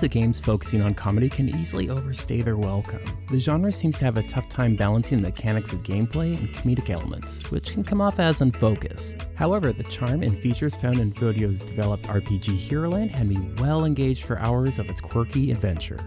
The games focusing on comedy can easily overstay their welcome. The genre seems to have a tough time balancing the mechanics of gameplay and comedic elements, which can come off as unfocused. However, the charm and features found in Vodio's developed RPG Heroland had me well engaged for hours of its quirky adventure.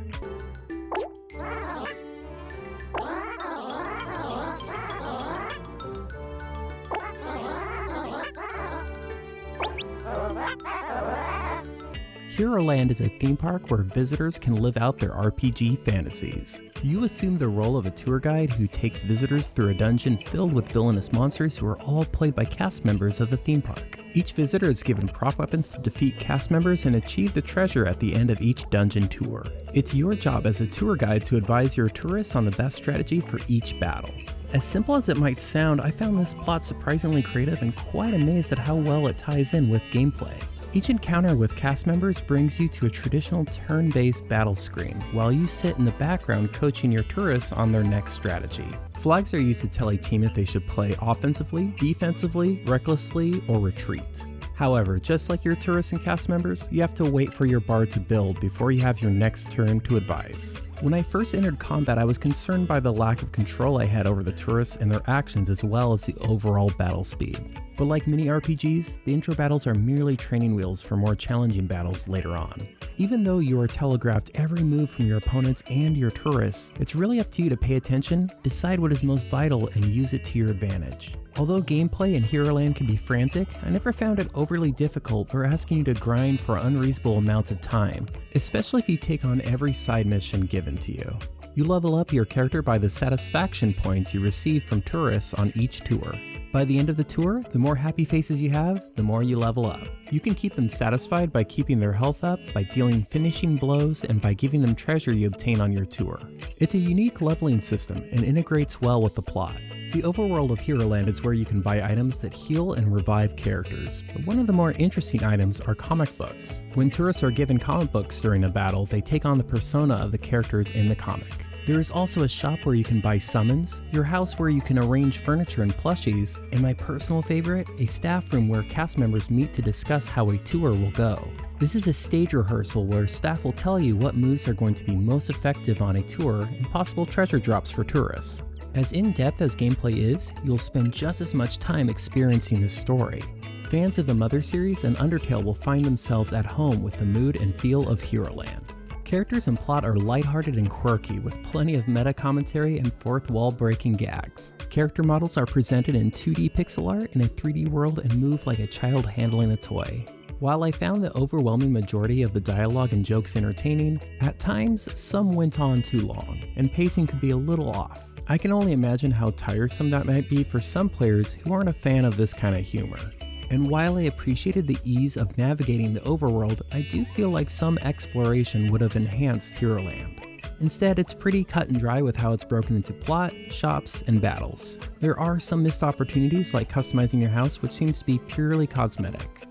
Heroland is a theme park where visitors can live out their RPG fantasies. You assume the role of a tour guide who takes visitors through a dungeon filled with villainous monsters who are all played by cast members of the theme park. Each visitor is given prop weapons to defeat cast members and achieve the treasure at the end of each dungeon tour. It's your job as a tour guide to advise your tourists on the best strategy for each battle. As simple as it might sound, I found this plot surprisingly creative and quite amazed at how well it ties in with gameplay. Each encounter with cast members brings you to a traditional turn-based battle screen, while you sit in the background coaching your tourists on their next strategy. Flags are used to tell a team if they should play offensively, defensively, recklessly, or retreat. However, just like your tourists and cast members, you have to wait for your bar to build before you have your next turn to advise. When I first entered combat, I was concerned by the lack of control I had over the tourists and their actions as well as the overall battle speed. But like many RPGs, the intro battles are merely training wheels for more challenging battles later on. Even though you are telegraphed every move from your opponents and your tourists, it's really up to you to pay attention, decide what is most vital, and use it to your advantage. Although gameplay in Heroland can be frantic, I never found it overly difficult or asking you to grind for unreasonable amounts of time, especially if you take on every side mission given to you. You level up your character by the satisfaction points you receive from tourists on each tour. By the end of the tour, the more happy faces you have, the more you level up. You can keep them satisfied by keeping their health up, by dealing finishing blows, and by giving them treasure you obtain on your tour. It's a unique leveling system and integrates well with the plot. The overworld of Heroland is where you can buy items that heal and revive characters, but one of the more interesting items are comic books. When tourists are given comic books during a battle, they take on the persona of the characters in the comic. There is also a shop where you can buy summons, your house where you can arrange furniture and plushies, and my personal favorite, a staff room where cast members meet to discuss how a tour will go. This is a stage rehearsal where staff will tell you what moves are going to be most effective on a tour and possible treasure drops for tourists. As in-depth as gameplay is, you'll spend just as much time experiencing the story. Fans of the Mother series and Undertale will find themselves at home with the mood and feel of Heroland. Characters and plot are lighthearted and quirky with plenty of meta commentary and fourth wall breaking gags. Character models are presented in 2D pixel art in a 3D world and move like a child handling a toy. While I found the overwhelming majority of the dialogue and jokes entertaining, at times some went on too long, and pacing could be a little off. I can only imagine how tiresome that might be for some players who aren't a fan of this kind of humor. And while I appreciated the ease of navigating the overworld, I do feel like some exploration would have enhanced Heroland. Instead, it's pretty cut and dry with how it's broken into plot, shops, and battles. There are some missed opportunities like customizing your house, which seems to be purely cosmetic.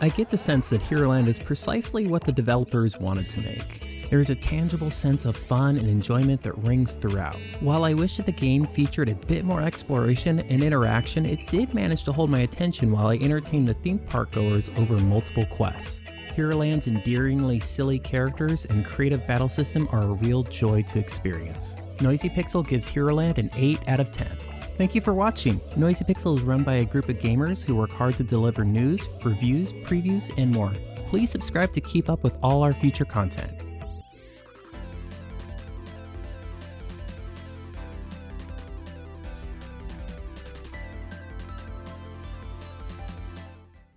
I get the sense that Heroland is precisely what the developers wanted to make. There is a tangible sense of fun and enjoyment that rings throughout. While I wish that the game featured a bit more exploration and interaction, it did manage to hold my attention while I entertained the theme park goers over multiple quests. Heroland's endearingly silly characters and creative battle system are a real joy to experience. Noisy Pixel gives Heroland an 8 out of 10. Thank you for watching. Noisy Pixel is run by a group of gamers who work hard to deliver news, reviews, previews, and more. Please subscribe to keep up with all our future content.